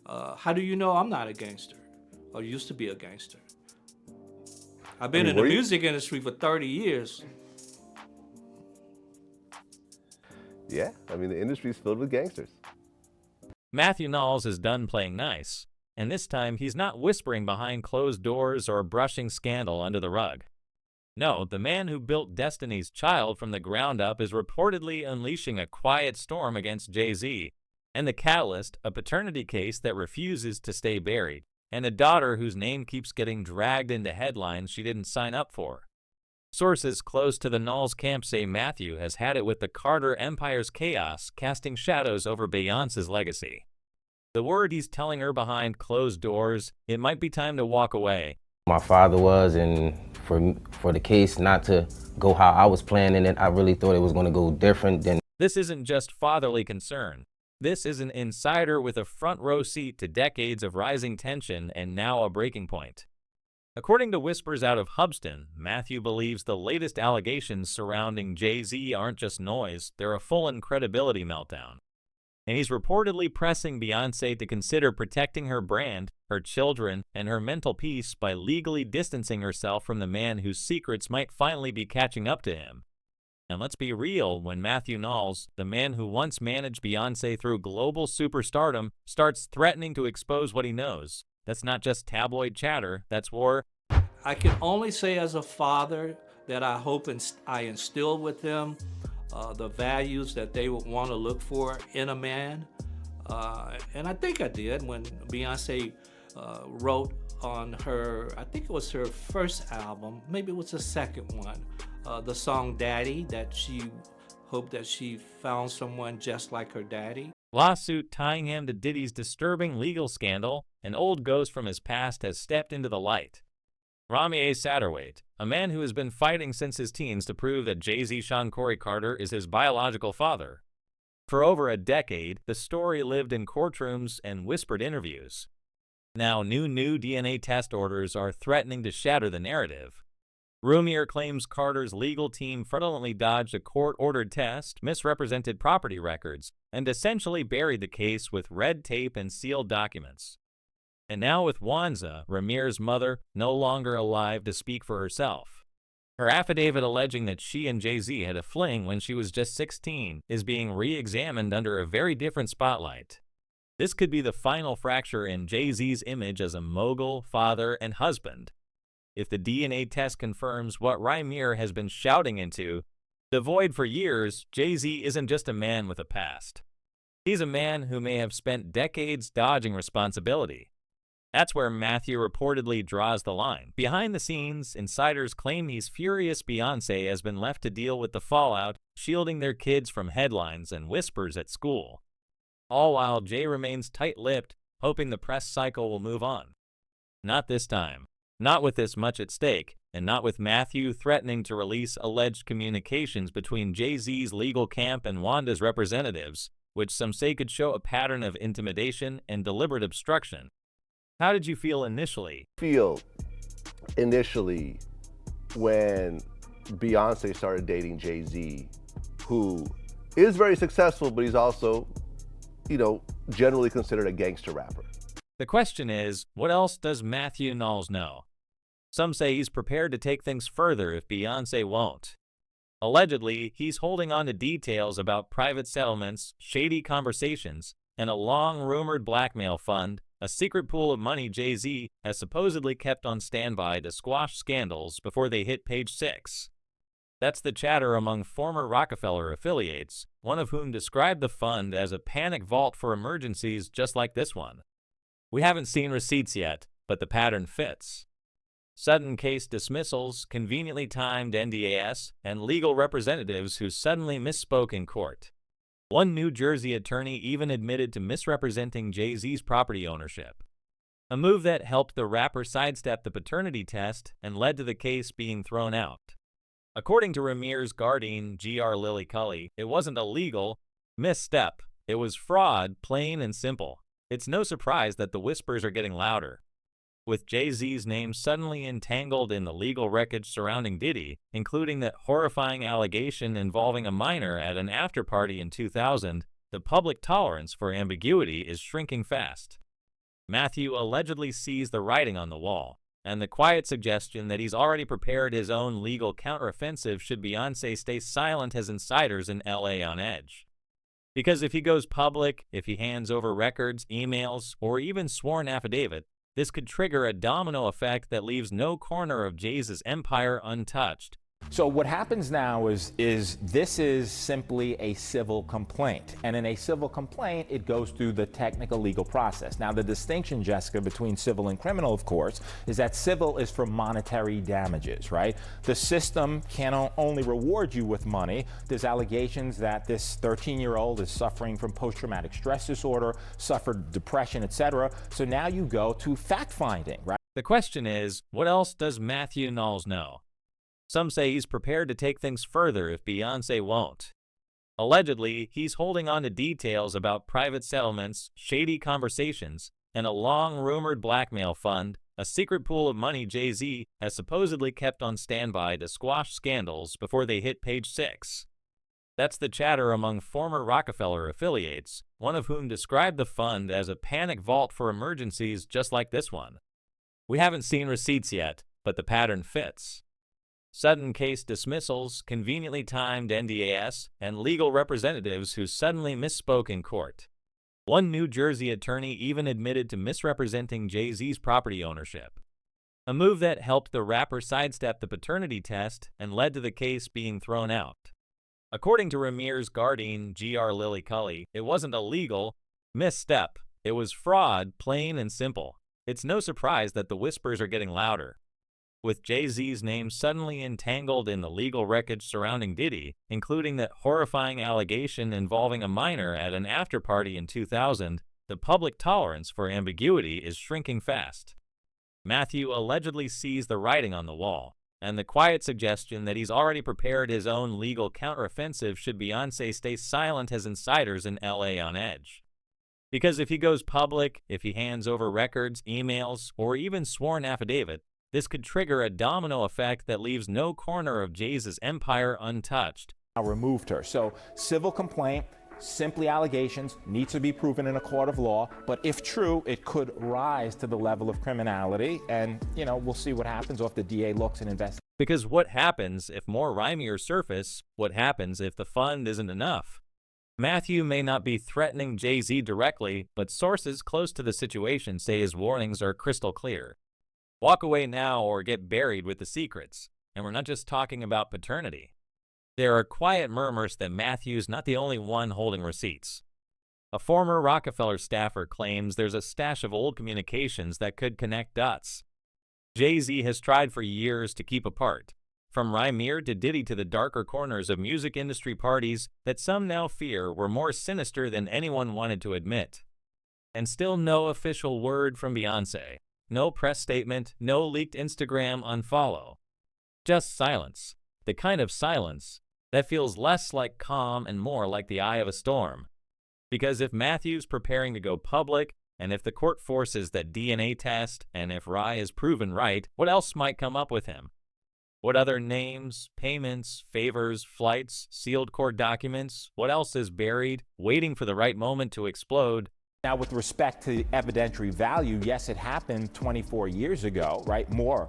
How do you know I'm not a gangster or used to be a gangster? I've I been mean, in the were you? music industry for 30 years. Yeah, I mean, the industry's filled with gangsters. Matthew Knowles is done playing nice, and this time he's not whispering behind closed doors or brushing scandal under the rug. No, the man who built Destiny's Child from the ground up is reportedly unleashing a quiet storm against Jay-Z, and the catalyst, a paternity case that refuses to stay buried, and a daughter whose name keeps getting dragged into headlines she didn't sign up for. Sources close to the Knowles camp say Matthew has had it with the Carter Empire's chaos casting shadows over Beyonce's legacy. The word he's telling her behind closed doors, it might be time to walk away. My father was, and for the case not to go how I was planning it, I really thought it was going to go different than. This isn't just fatherly concern. This is an insider with a front row seat to decades of rising tension and now a breaking point. According to whispers out of Hubston, Matthew believes the latest allegations surrounding Jay-Z aren't just noise, they're a full-on credibility meltdown. And he's reportedly pressing Beyonce to consider protecting her brand, her children, and her mental peace by legally distancing herself from the man whose secrets might finally be catching up to him. And let's be real, when Matthew Knowles, the man who once managed Beyonce through global superstardom, starts threatening to expose what he knows, that's not just tabloid chatter, that's war. I can only say as a father that I hope I instill with them the values that they would want to look for in a man. And I think I did when Beyonce wrote on her, I think it was her first album, maybe it was the second one, the song Daddy, that she hoped that she found someone just like her daddy. Lawsuit tying him to Diddy's disturbing legal scandal, an old ghost from his past has stepped into the light. Rami A. Satterwhite, a man who has been fighting since his teens to prove that Jay-Z Sean Corey Carter is his biological father. For over a decade, the story lived in courtrooms and whispered interviews. Now, new DNA test orders are threatening to shatter the narrative. Rumier claims Carter's legal team fraudulently dodged a court-ordered test, misrepresented property records, and essentially buried the case with red tape and sealed documents. And now with Wanza, Ramier's mother, no longer alive to speak for herself. Her affidavit alleging that she and Jay-Z had a fling when she was just 16 is being re-examined under a very different spotlight. This could be the final fracture in Jay-Z's image as a mogul, father, and husband. If the DNA test confirms what Ramier has been shouting into, devoid for years, Jay-Z isn't just a man with a past. He's a man who may have spent decades dodging responsibility. That's where Matthew reportedly draws the line. Behind the scenes, insiders claim he's furious Beyonce has been left to deal with the fallout, shielding their kids from headlines and whispers at school. All while Jay remains tight-lipped, hoping the press cycle will move on. Not this time. Not with this much at stake, and not with Matthew threatening to release alleged communications between Jay-Z's legal camp and Wanda's representatives, which some say could show a pattern of intimidation and deliberate obstruction. How did you feel initially? Feel initially when Beyonce started dating Jay-Z, who is very successful, but he's also, generally considered a gangster rapper. The question is, what else does Matthew Knowles know? Some say he's prepared to take things further if Beyonce won't. Allegedly, he's holding on to details about private settlements, shady conversations, and a long-rumored blackmail fund, a secret pool of money Jay-Z has supposedly kept on standby to squash scandals before they hit page 6. That's the chatter among former Rockefeller affiliates, one of whom described the fund as a panic vault for emergencies just like this one. We haven't seen receipts yet, but the pattern fits. Sudden case dismissals, conveniently timed NDAs, and legal representatives who suddenly misspoke in court. One New Jersey attorney even admitted to misrepresenting Jay-Z's property ownership. A move that helped the rapper sidestep the paternity test and led to the case being thrown out. According to Ramier's guardian, G.R. Lilly Cully, it wasn't a legal misstep. It was fraud, plain and simple. It's no surprise that the whispers are getting louder. With Jay-Z's name suddenly entangled in the legal wreckage surrounding Diddy, including that horrifying allegation involving a minor at an after-party in 2000, the public tolerance for ambiguity is shrinking fast. Matthew allegedly sees the writing on the wall, and the quiet suggestion that he's already prepared his own legal counteroffensive should Beyonce stay silent has insiders in LA on edge. Because if he goes public, if he hands over records, emails, or even sworn affidavit, this could trigger a domino effect that leaves no corner of Jay's empire untouched. So what happens now is this is simply a civil complaint. And in a civil complaint, it goes through the technical legal process. Now, the distinction, Jessica, between civil and criminal, of course, is that civil is for monetary damages, right? The system can only reward you with money. There's allegations that this 13-year-old is suffering from post-traumatic stress disorder, suffered depression, etc. So now you go to fact-finding, right? The question is, what else does Matthew Knowles know? Some say he's prepared to take things further if Beyonce won't. Allegedly, he's holding on to details about private settlements, shady conversations, and a long-rumored blackmail fund, a secret pool of money Jay-Z has supposedly kept on standby to squash scandals before they hit page 6. That's the chatter among former Rockefeller affiliates, one of whom described the fund as a panic vault for emergencies just like this one. We haven't seen receipts yet, but the pattern fits. Sudden case dismissals, conveniently timed NDAs, and legal representatives who suddenly misspoke in court. One New Jersey attorney even admitted to misrepresenting Jay-Z's property ownership. A move that helped the rapper sidestep the paternity test and led to the case being thrown out. According to Ramir's guardian, Gr. Lily Cully, it wasn't a legal misstep. It was fraud, plain and simple. It's no surprise that the whispers are getting louder. With Jay-Z's name suddenly entangled in the legal wreckage surrounding Diddy, including that horrifying allegation involving a minor at an after-party in 2000, the public tolerance for ambiguity is shrinking fast. Matthew allegedly sees the writing on the wall, and the quiet suggestion that he's already prepared his own legal counteroffensive should Beyonce stay silent has insiders in LA on edge. Because if he goes public, if he hands over records, emails, or even sworn affidavit, this could trigger a domino effect that leaves no corner of Jay's empire untouched. I removed her. So civil complaint, simply allegations, needs to be proven in a court of law. But if true, it could rise to the level of criminality. And, we'll see what happens or if the DA looks and investigates. Because what happens if more rhymier surface? What happens if the fund isn't enough? Matthew may not be threatening Jay-Z directly, but sources close to the situation say his warnings are crystal clear. Walk away now or get buried with the secrets. And we're not just talking about paternity. There are quiet murmurs that Matthew's not the only one holding receipts. A former Rockefeller staffer claims there's a stash of old communications that could connect dots. Jay-Z has tried for years to keep apart, from Rymir to Diddy to the darker corners of music industry parties that some now fear were more sinister than anyone wanted to admit. And still no official word from Beyonce. No press statement, no leaked Instagram unfollow. Just silence. The kind of silence that feels less like calm and more like the eye of a storm. Because if Matthew's preparing to go public, and if the court forces that DNA test, and if Rye is proven right, what else might come up with him? What other names, payments, favors, flights, sealed court documents, what else is buried, waiting for the right moment to explode? Now, with respect to evidentiary value, yes, it happened 24 years ago, right? More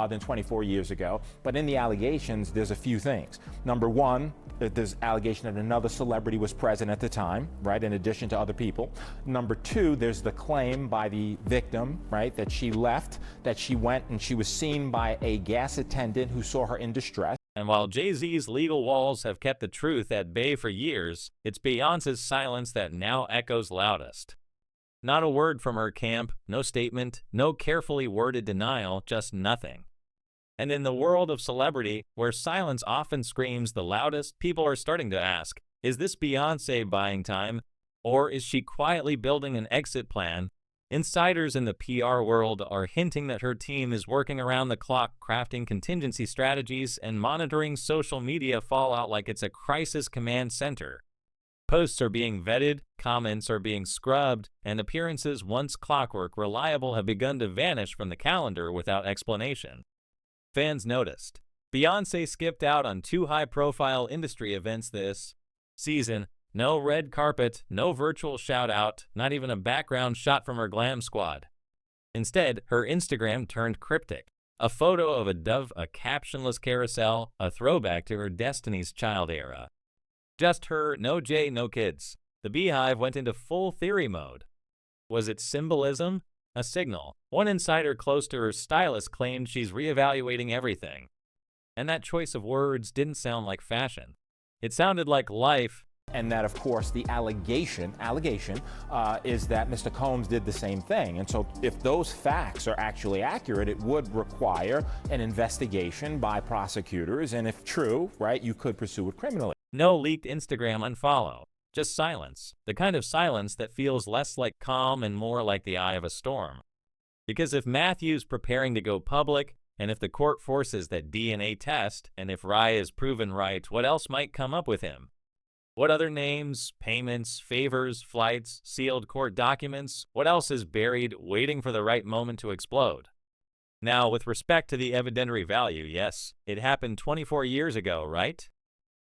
than 24 years ago. But in the allegations, there's a few things. Number one, there's allegation that another celebrity was present at the time, right, in addition to other people. Number two, there's the claim by the victim, right, that she left, that she went and she was seen by a gas attendant who saw her in distress. And while Jay-Z's legal walls have kept the truth at bay for years, it's Beyonce's silence that now echoes loudest. Not a word from her camp, no statement, no carefully worded denial, just nothing. And in the world of celebrity, where silence often screams the loudest, people are starting to ask, is this Beyonce buying time? Or is she quietly building an exit plan? Insiders in the PR world are hinting that her team is working around the clock crafting contingency strategies and monitoring social media fallout like it's a crisis command center. Posts are being vetted, comments are being scrubbed, and appearances once clockwork reliable have begun to vanish from the calendar without explanation. Fans noticed. Beyonce skipped out on 2 high-profile industry events this season, No red carpet, no virtual shout-out, not even a background shot from her glam squad. Instead, her Instagram turned cryptic. A photo of a dove, a captionless carousel, a throwback to her Destiny's Child era. Just her, no Jay, no kids. The Beehive went into full theory mode. Was it symbolism? A signal? One insider close to her stylist claimed she's reevaluating everything. And that choice of words didn't sound like fashion. It sounded like life. And that, of course, the allegation is that Mr. Combs did the same thing. And so if those facts are actually accurate, it would require an investigation by prosecutors. And if true, right, you could pursue it criminally. No leaked Instagram unfollow. Just silence. The kind of silence that feels less like calm and more like the eye of a storm. Because if Matthew's preparing to go public, and if the court forces that DNA test, and if Rye is proven right, what else might come up with him? What other names, payments, favors, flights, sealed court documents, what else is buried, waiting for the right moment to explode? Now, with respect to the evidentiary value, yes, it happened 24 years ago, right?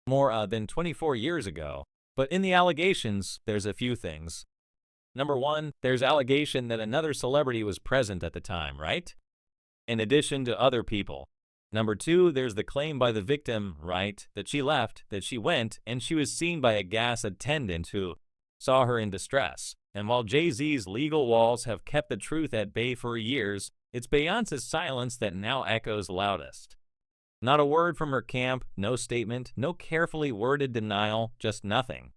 More than 24 years ago. But in the allegations, there's a few things. Number one, there's allegation that another celebrity was present at the time, right? In addition to other people. Number two, there's the claim by the victim, right, that she left, that she went, and she was seen by a gas attendant who saw her in distress. And while Jay-Z's legal walls have kept the truth at bay for years, it's Beyonce's silence that now echoes loudest. Not a word from her camp, no statement, no carefully worded denial, just nothing.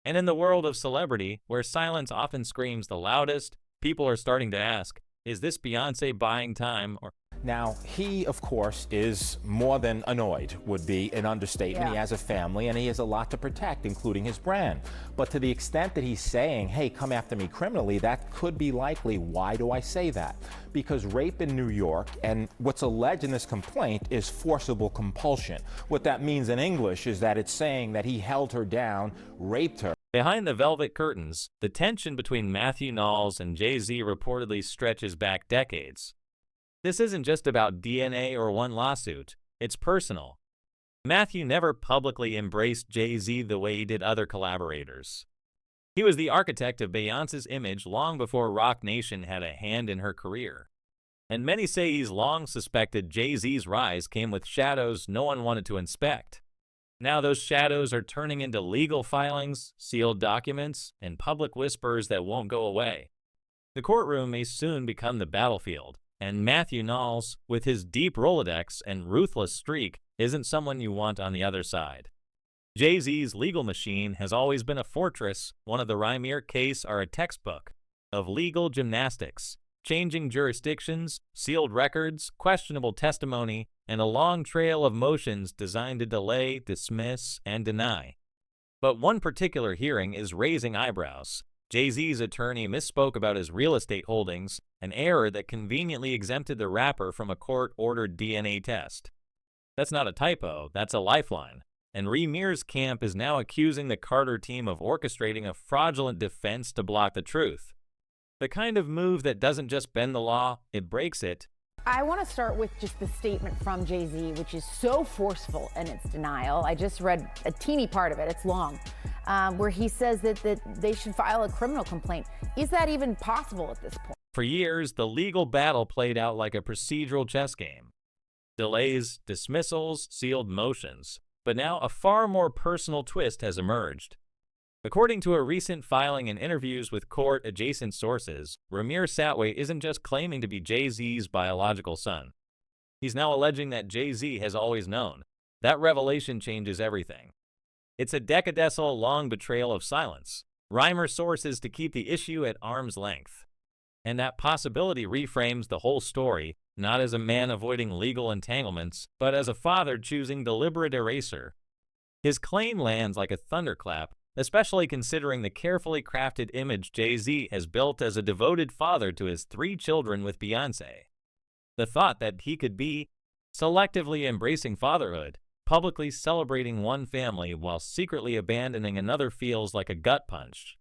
And in the world of celebrity, where silence often screams the loudest, people are starting to ask, is this Beyonce buying time or... Now, he, of course, is more than annoyed, would be an understatement. Yeah. He has a family and he has a lot to protect, including his brand. But to the extent that he's saying, hey, come after me criminally, that could be likely. Why do I say that? Because rape in New York, and what's alleged in this complaint, is forcible compulsion. What that means in English is that it's saying that he held her down, raped her. Behind the velvet curtains, the tension between Matthew Knowles and Jay-Z reportedly stretches back decades. This isn't just about DNA or one lawsuit, it's personal. Matthew never publicly embraced Jay-Z the way he did other collaborators. He was the architect of Beyonce's image long before Roc Nation had a hand in her career. And many say he's long suspected Jay-Z's rise came with shadows no one wanted to inspect. Now those shadows are turning into legal filings, sealed documents, and public whispers that won't go away. The courtroom may soon become the battlefield, and Matthew Knowles, with his deep Rolodex and ruthless streak, isn't someone you want on the other side. Jay-Z's legal machine has always been a fortress. One of the Rhymier case are a textbook of legal gymnastics, changing jurisdictions, sealed records, questionable testimony, and a long trail of motions designed to delay, dismiss, and deny. But one particular hearing is raising eyebrows. Jay-Z's attorney misspoke about his real estate holdings, an error that conveniently exempted the rapper from a court-ordered DNA test. That's not a typo, that's a lifeline. And Rhymer's camp is now accusing the Carter team of orchestrating a fraudulent defense to block the truth. The kind of move that doesn't just bend the law, it breaks it. I want to start with just the statement from Jay-Z, which is so forceful in its denial. I just read a teeny part of it, it's long, where he says that they should file a criminal complaint. Is that even possible at this point? For years, the legal battle played out like a procedural chess game. Delays, dismissals, sealed motions. But now a far more personal twist has emerged. According to a recent filing and interviews with court-adjacent sources, Rhymer Satway isn't just claiming to be Jay-Z's biological son. He's now alleging that Jay-Z has always known. That revelation changes everything. It's a decadecil-long betrayal of silence. Rhymer sources to keep the issue at arm's length. And that possibility reframes the whole story, not as a man avoiding legal entanglements, but as a father choosing deliberate erasure. His claim lands like a thunderclap, especially considering the carefully crafted image Jay-Z has built as a devoted father to his 3 children with Beyonce. The thought that he could be selectively embracing fatherhood, publicly celebrating one family while secretly abandoning another feels like a gut punch.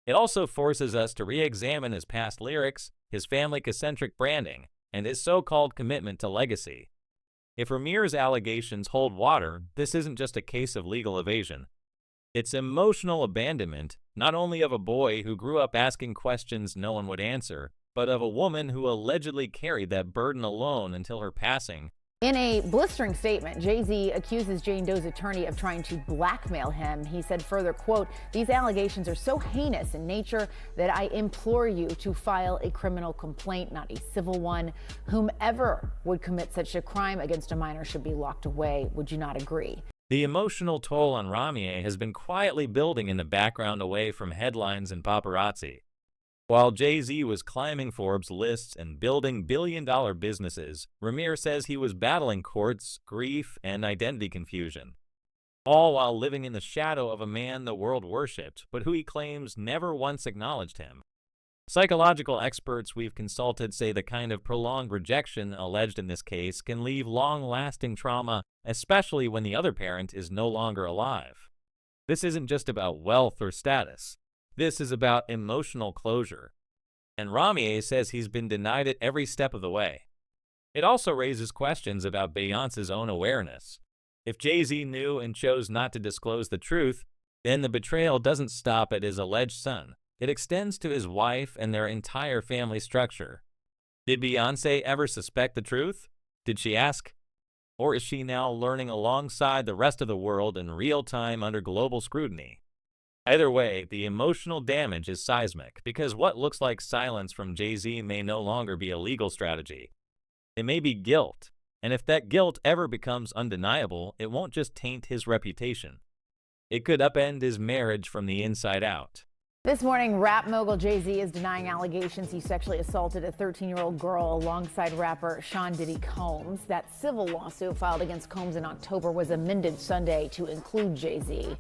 It also forces us to re-examine his past lyrics, his family-centric branding, and his so-called commitment to legacy. If Rhymer's allegations hold water, this isn't just a case of legal evasion. It's emotional abandonment, not only of a boy who grew up asking questions no one would answer, but of a woman who allegedly carried that burden alone until her passing. In a blistering statement, Jay-Z accuses Jane Doe's attorney of trying to blackmail him. He said further, quote, "These allegations are so heinous in nature that I implore you to file a criminal complaint, not a civil one. Whomever would commit such a crime against a minor should be locked away. Would you not agree?" The emotional toll on Ramier has been quietly building in the background away from headlines and paparazzi. While Jay-Z was climbing Forbes lists and building billion-dollar businesses, Ramier says he was battling courts, grief, and identity confusion, all while living in the shadow of a man the world worshipped, but who he claims never once acknowledged him. Psychological experts we've consulted say the kind of prolonged rejection alleged in this case can leave long-lasting trauma, especially when the other parent is no longer alive. This isn't just about wealth or status. This is about emotional closure. And Ramier says he's been denied it every step of the way. It also raises questions about Beyonce's own awareness. If Jay-Z knew and chose not to disclose the truth, then the betrayal doesn't stop at his alleged son. It extends to his wife and their entire family structure. Did Beyonce ever suspect the truth? Did she ask? Or is she now learning alongside the rest of the world in real time under global scrutiny? Either way, the emotional damage is seismic, because what looks like silence from Jay-Z may no longer be a legal strategy. It may be guilt, and if that guilt ever becomes undeniable, it won't just taint his reputation. It could upend his marriage from the inside out. This morning, rap mogul Jay-Z is denying allegations he sexually assaulted a 13-year-old girl alongside rapper Sean Diddy Combs. That civil lawsuit filed against Combs in October was amended Sunday to include Jay-Z.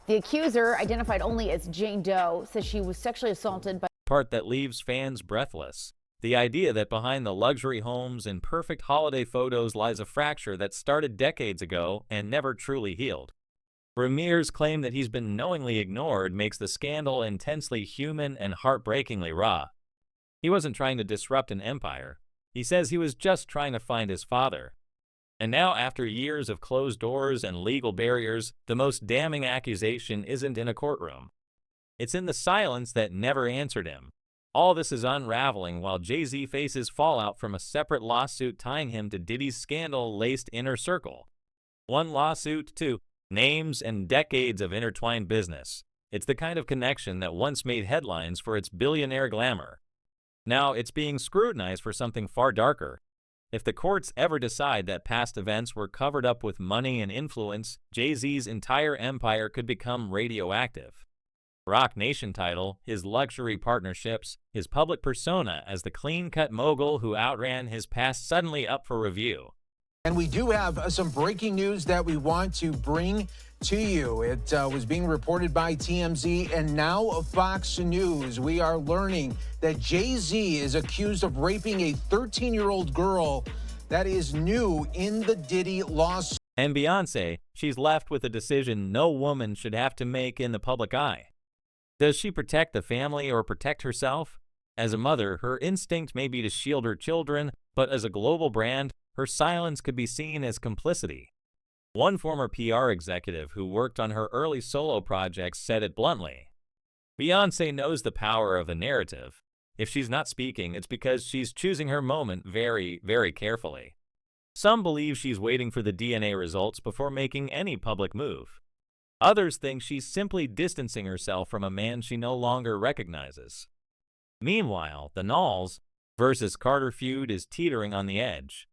The accuser, identified only as Jane Doe, says she was sexually assaulted by Part that leaves fans breathless. The idea that behind the luxury homes and perfect holiday photos lies a fracture that started decades ago and never truly healed. Ramier's claim that he's been knowingly ignored makes the scandal intensely human and heartbreakingly raw. He wasn't trying to disrupt an empire. He says he was just trying to find his father. And now, after years of closed doors and legal barriers, the most damning accusation isn't in a courtroom. It's in the silence that never answered him. All this is unraveling while Jay-Z faces fallout from a separate lawsuit tying him to Diddy's scandal-laced inner circle. One lawsuit, two names, and decades of intertwined business. It's the kind of connection that once made headlines for its billionaire glamour. Now it's being scrutinized for something far darker. If the courts ever decide that past events were covered up with money and influence, Jay-Z's entire empire could become radioactive. Roc Nation title, his luxury partnerships, his public persona as the clean-cut mogul who outran his past suddenly up for review. And we do have some breaking news that we want to bring to you. It was being reported by TMZ and now Fox News. We are learning that Jay-Z is accused of raping a 13-year-old girl. That is new in the Diddy lawsuit. And Beyonce, she's left with a decision no woman should have to make in the public eye. Does she protect the family or protect herself? As a mother, her instinct may be to shield her children, but as a global brand, her silence could be seen as complicity. One former PR executive who worked on her early solo projects said it bluntly. Beyonce knows the power of the narrative. If she's not speaking, it's because she's choosing her moment very, very carefully. Some believe she's waiting for the DNA results before making any public move. Others think she's simply distancing herself from a man she no longer recognizes. Meanwhile, the Knowles versus Carter feud is teetering on the edge.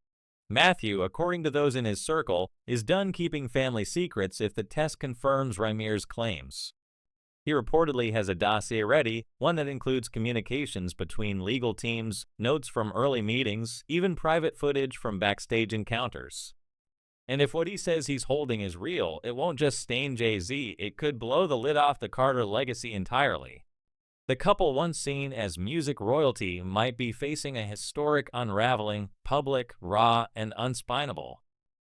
Matthew, according to those in his circle, is done keeping family secrets if the test confirms Ramier's claims. He reportedly has a dossier ready, one that includes communications between legal teams, notes from early meetings, even private footage from backstage encounters. And if what he says he's holding is real, it won't just stain Jay-Z, it could blow the lid off the Carter legacy entirely. The couple once seen as music royalty might be facing a historic unraveling, public, raw, and unspinable.